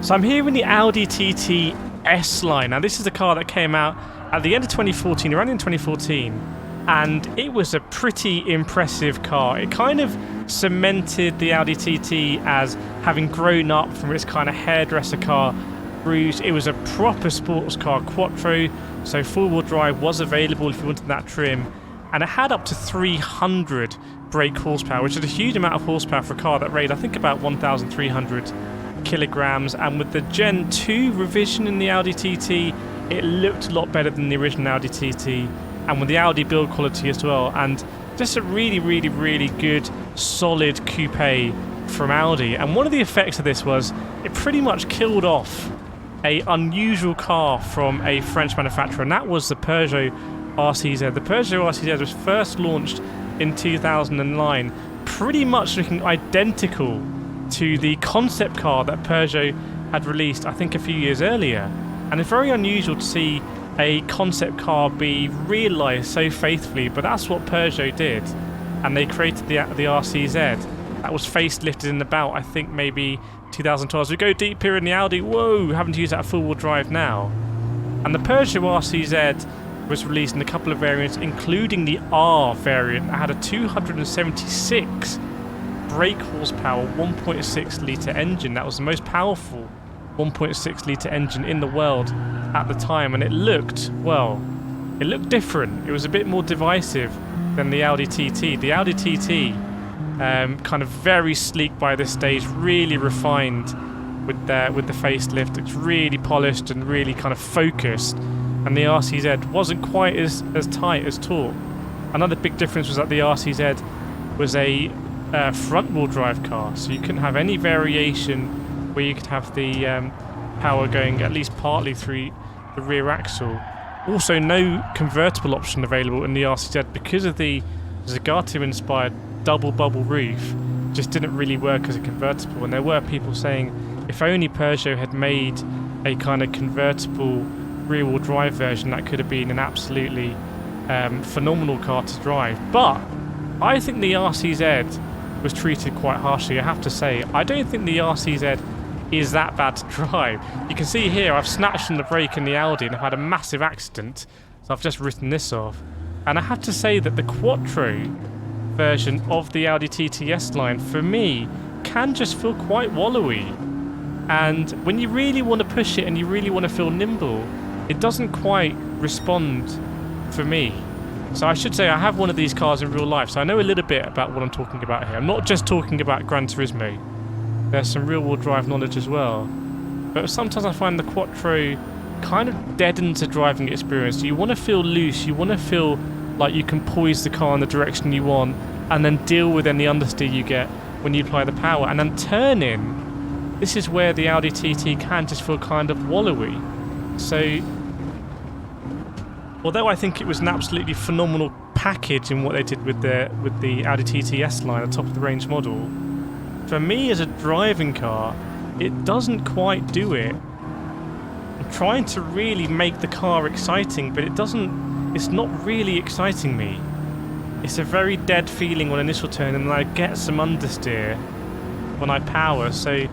So I'm here in the Audi TT S line. Now this is a car that came out at the end of 2014, around in 2014, and it was a pretty impressive car. It kind of cemented the Audi TT as having grown up from its kind of hairdresser car route. It was a proper sports car, quattro, so four-wheel drive was available if you wanted that trim, and it had up to 300 brake horsepower, which is a huge amount of horsepower for a car that weighed, I think, about 1,300 kilograms. And with the Gen 2 revision in the Audi TT, it looked a lot better than the original Audi TT, and with the Audi build quality as well, and just a really good solid coupe from Audi. And one of the effects of this was it pretty much killed off a unusual car from a French manufacturer, and that was the Peugeot RCZ. The Peugeot RCZ was first launched in 2009, pretty much looking identical to the concept car that Peugeot had released, I think, a few years earlier. And it's very unusual to see a concept car be realised so faithfully, but that's what Peugeot did, and they created the RCZ. That was facelifted in about, I think, maybe 2012. As we go deep here in the Audi, whoa, having to use that four-wheel drive now. And the Peugeot RCZ was released in a couple of variants, including the R variant that had a 276 brake horsepower 1.6 litre engine. That was the most powerful 1.6 litre engine in the world at the time, and it looked, well, it looked different. It was a bit more divisive than the Audi TT. The Audi TT, kind of very sleek by this stage, really refined with the facelift. It's really polished and really kind of focused, and the RCZ wasn't quite as tight as taut. Another big difference was that the RCZ was a front-wheel drive car, so you couldn't have any variation where you could have the power going at least partly through the rear axle. Also, no convertible option available in the RCZ because of the Zagato-inspired double bubble roof. Just didn't really work as a convertible, and there were people saying if only Peugeot had made a kind of convertible rear-wheel drive version, that could have been an absolutely phenomenal car to drive. But I think the RCZ was treated quite harshly, I have to say. I don't think the RCZ is that bad to drive. You can see here I've snatched on the brake in the Audi and I've had a massive accident, so I've just written this off. And I have to say that the Quattro version of the Audi TTS line, for me, can just feel quite wallowy. And when you really want to push it and you really want to feel nimble, it doesn't quite respond for me. So I should say I have one of these cars in real life, so I know a little bit about what I'm talking about here. I'm not just talking about Gran Turismo. There's some real-wheel drive knowledge as well. But sometimes I find the Quattro kind of deadens the driving experience. You want to feel loose, you want to feel like you can poise the car in the direction you want, and then deal with any understeer you get when you apply the power. And then turning, this is where the Audi TT can just feel kind of wallowy. So, although I think it was an absolutely phenomenal package in what they did with the Audi TTS line, a top-of-the-range model, for me as a driving car, it doesn't quite do it. I'm trying to really make the car exciting, but it's not really exciting me. It's a very dead feeling on initial turn, and then I get some understeer when I power. So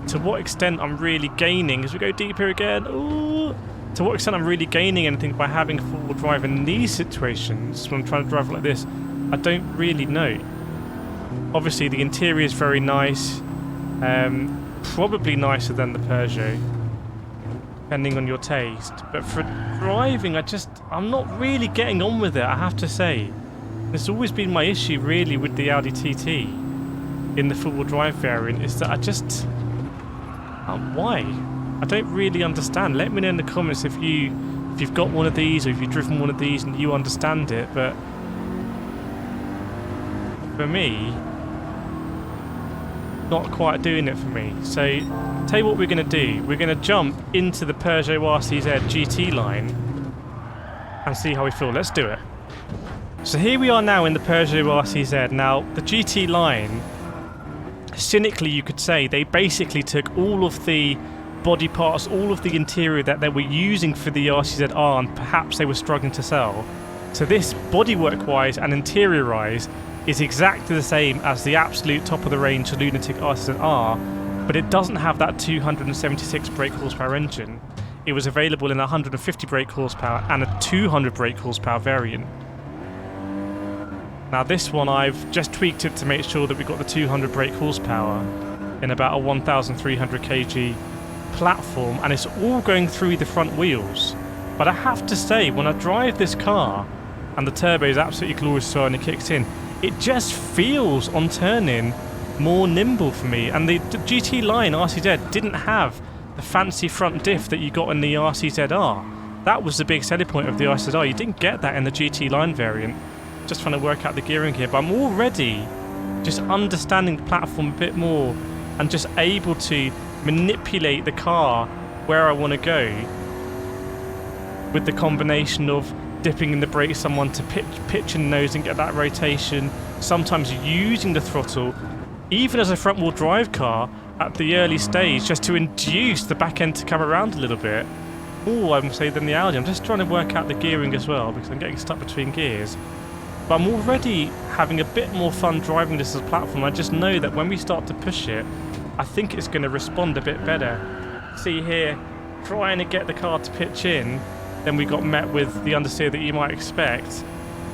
to what extent I'm really gaining, as we go deeper again, ooh, to what extent I'm really gaining anything by having four-wheel drive in these situations when I'm trying to drive like this, I don't really know. Obviously the interior is very nice, probably nicer than the Peugeot, depending on your taste. But for driving, I'm not really getting on with it, I have to say. It's always been my issue really with the Audi TT in the four-wheel drive variant, is that why? I don't really understand. Let me know in the comments if you've got one of these, or if you've driven one of these and you understand it. But for me, not quite doing it for me. So tell you what we're going to do. We're going to jump into the Peugeot RCZ GT line and see how we feel. Let's do it. So here we are now in the Peugeot RCZ. Now the GT line, cynically you could say, they basically took all of the body parts, all of the interior that they were using for the RCZ-R, and perhaps they were struggling to sell. So this, bodywork wise and interior wise, is exactly the same as the absolute top of the range Lunatic RCZ-R, but it doesn't have that 276 brake horsepower engine. It was available in a 150 brake horsepower and a 200 brake horsepower variant. Now this one, I've just tweaked it to make sure that we got the 200 brake horsepower in about a 1,300 kg platform, and it's all going through the front wheels. But I have to say, when I drive this car, and the turbo is absolutely glorious so when it kicks in, it just feels on turning more nimble for me. And the GT line RCZ didn't have the fancy front diff that you got in the RCZR. That was the big selling point of the RCZR. You didn't get that in the GT line variant. Just trying to work out the gearing here, but I'm already just understanding the platform a bit more and just able to manipulate the car where I want to go with the combination of dipping in the brakes someone to pitch in the nose and get that rotation, sometimes using the throttle even as a front wheel drive car at the early stage just to induce the back end to come around a little bit more, I would say, than the Audi. I'm just trying to work out the gearing as well because I'm getting stuck between gears. But I'm already having a bit more fun driving this as a platform. I just know that when we start to push it, I think it's going to respond a bit better. See here, trying to get the car to pitch in, then we got met with the understeer that you might expect.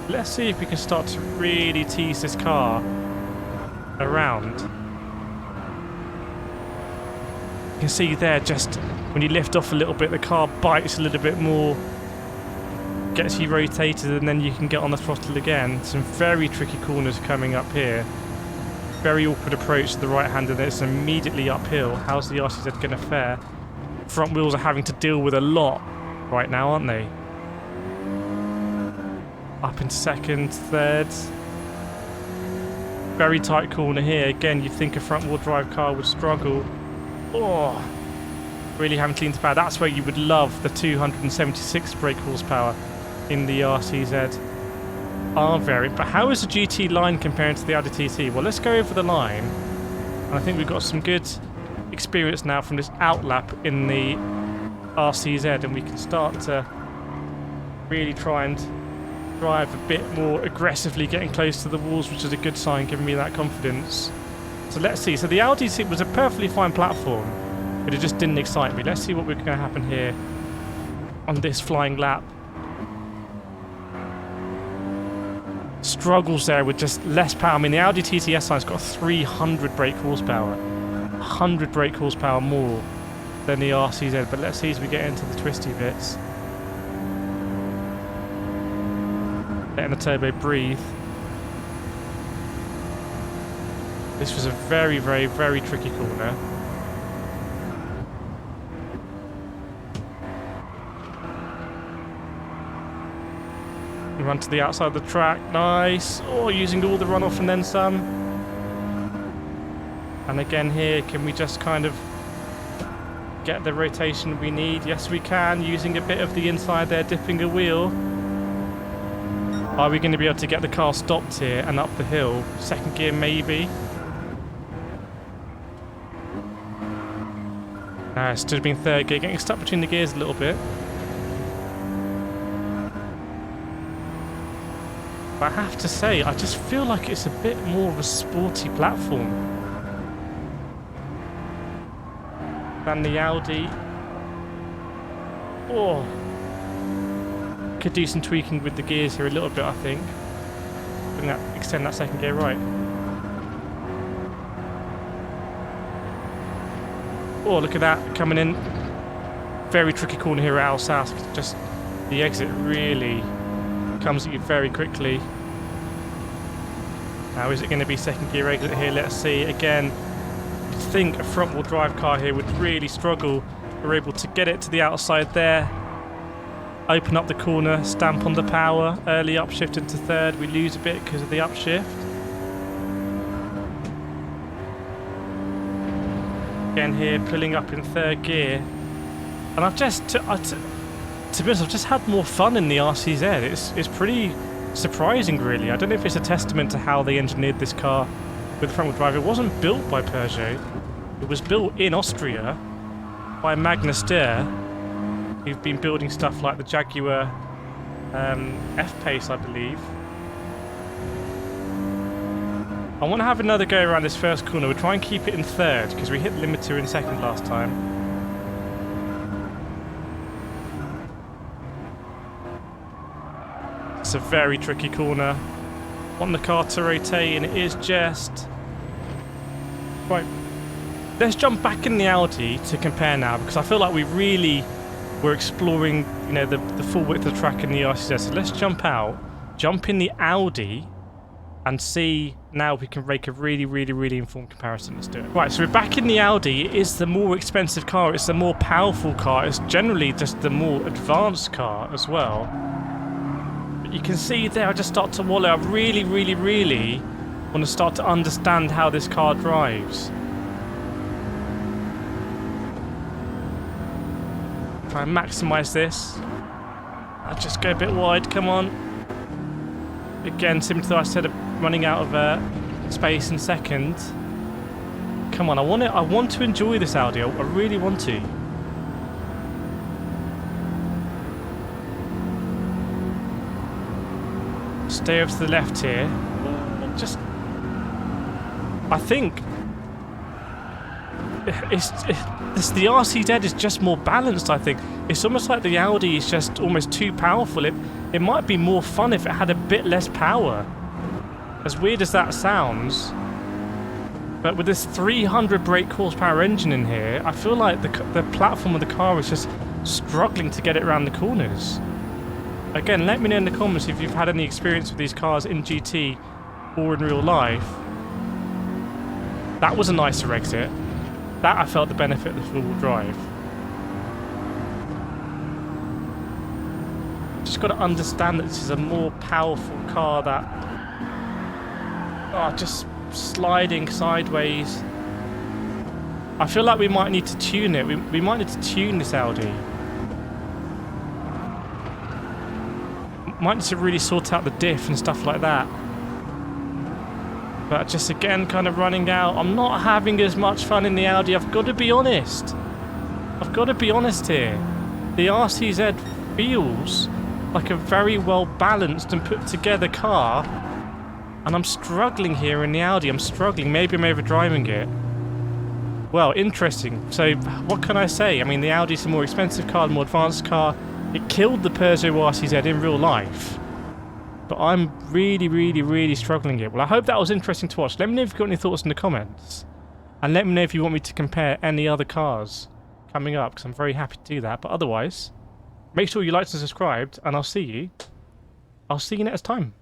Let's see if we can start to really tease this car around. You can see there, just when you lift off a little bit, the car bites a little bit more, gets you rotated, and then you can get on the throttle again. Some very tricky corners coming up here. Very awkward approach to the right hand, and it's immediately uphill. How's the RCZ going to fare? Front wheels are having to deal with a lot right now, aren't they? Up in second, third. Very tight corner here. Again, you'd think a front wheel drive car would struggle. Oh, really having to lean to power. That's where you would love the 276 brake horsepower in the RCZ R variant. But how is the GT line comparing to the Audi TT? Well, let's go over the line. And I think we've got some good experience now from this outlap in the RCZ, and we can start to really try and drive a bit more aggressively, getting close to the walls, which is a good sign, giving me that confidence. So let's see. So the Audi TT was a perfectly fine platform, but it just didn't excite me. Let's see what we're going to happen here on this flying lap. Struggles there with just less power. I mean, the Audi TT S-Line's got 300 brake horsepower. 100 brake horsepower more than the RCZ. But let's see as we get into the twisty bits. Letting the turbo breathe. This was a very, very, very tricky corner. Run to the outside of the track, nice. Oh, using all the runoff and then some. And again here, can we just kind of get the rotation we need? Yes, we can, using a bit of the inside there, dipping a wheel. Are we going to be able to get the car stopped here and up the hill? Second gear, maybe. Still being third gear, getting stuck between the gears a little bit. But I have to say, I just feel like it's a bit more of a sporty platform than the Audi. Oh, could do some tweaking with the gears here a little bit, I think. Extend that second gear right. Oh, look at that, coming in. Very tricky corner here at Alsace. Just the exit really comes at you very quickly. Now, is it going to be second gear exit here? Let's see. Again, you'd think a front wheel drive car here would really struggle. We're able to get it to the outside there, open up the corner, stamp on the power, early upshift into third. We lose a bit because of the upshift. Again here, pulling up in third gear. And I've just, to be honest, I've just had more fun in the RCZ. It's pretty surprising, really. I don't know if it's a testament to how they engineered this car with the front wheel drive. It wasn't built by Peugeot. It was built in Austria by Magnus Steyr, who've been building stuff like the Jaguar F-Pace, I believe. I want to have another go around this first corner. We'll try and keep it in third because we hit the limiter in second last time. It's a very tricky corner. Want the car to rotate, and it is just... Right. Let's jump back in the Audi to compare now, because I feel like we really were exploring, you know, the full width of the track in the RCZ. So let's jump out, jump in the Audi, and see now if we can make a really informed comparison. Let's do it. Right, so we're back in the Audi. It is the more expensive car. It's the more powerful car. It's generally just the more advanced car as well. But you can see there, I just start to wallow. I really want to start to understand how this car drives. Try and maximise this. I'll just go a bit wide, come on. Again, similar to what I said, running out of space in second. Come on, I want to enjoy this Audi. I really want to. Stay over to the left here. Just, I think the RCZ is just more balanced. I think it's almost like the Audi is just almost too powerful. It might be more fun if it had a bit less power. As weird as that sounds, but with this 300 brake horsepower engine in here, I feel like the platform of the car is just struggling to get it around the corners. Again, let me know in the comments if you've had any experience with these cars in GT or in real life. That was a nicer exit. That I felt the benefit of the four-wheel drive. Just got to understand that this is a more powerful car that... Oh, just sliding sideways. I feel like we might need to tune it. We might need to tune this Audi. Might need to really sort out the diff and stuff like that. But just again, kind of running out. I'm not having as much fun in the Audi. I've got to be honest. I've got to be honest here. The RCZ feels like a very well balanced and put together car. And I'm struggling here in the Audi. I'm struggling. Maybe I'm overdriving it. Well, interesting. So, what can I say? I mean, the Audi's a more expensive car, a more advanced car. It killed the Peugeot RCZ in real life. But I'm really struggling it. Well, I hope that was interesting to watch. Let me know if you've got any thoughts in the comments. And let me know if you want me to compare any other cars coming up, because I'm very happy to do that. But otherwise, make sure you liked and subscribed, and I'll see you next time.